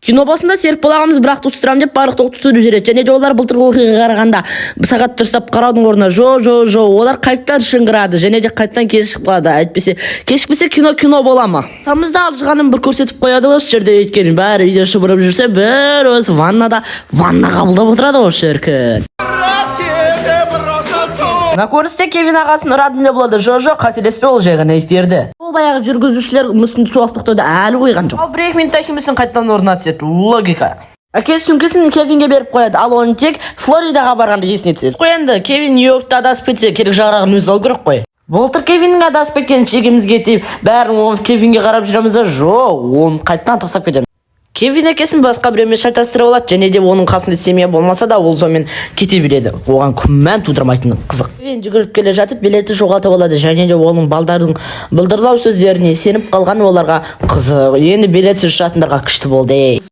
Кино басында серік боламыз, бірақ туыстырамын деп барлық тоқтысуды жүреді. Және де олар былтырғы оқиғаға қарағанда сағат дұрыстап қараудың орнына жо, олар қайттан шыңғырады, және де қайттан кешігіп қалады. Әйтпесе кешікпесе кино бола ма? Тамызда алжығанын бір көрсетіп қояды осы жерде, өйткені бәрі үйде шұбырып жүрсе, бір өз ванна қабылдап отырады осы шіркін. На көріністе Кевин ағасын ұрадым деп болады. Жо, қателеспе, ол жай ғана ескерді. Ол баяғы жүргізушілер мүсінді суақ тоқтауды әлі қойған жоқ. Ал бір 2 минутта мүсін қайттан орнына түседі. Логика. Әкесі сөмкесін Кевинге беріп қояды, ал оны тек Флоридаға барғанда есіне түседі. Қойынды, Кевин Нью-Йоркта адасып кетсе, керек жағырағын өзі алу керек қой. Былтыр Кевиннің адасып кеткенін шегемізге тиіп, бәрін Кевинге қарап жүреміз, оны қайттан тастап кетеміз. Кевин әкесін басқа біреумен шатастырып алады, және де оның қасында семья болмаса да ол сонымен кете береді. Оған күмән тудырмайтын қызық. Кевин жүгіріп келе жатып билетті жоғалтып алады, және де оның балдардың былдырлау сөздеріне сеніп қалған оларға қызық. Енді билетсіз ұшатындарға күшті болды.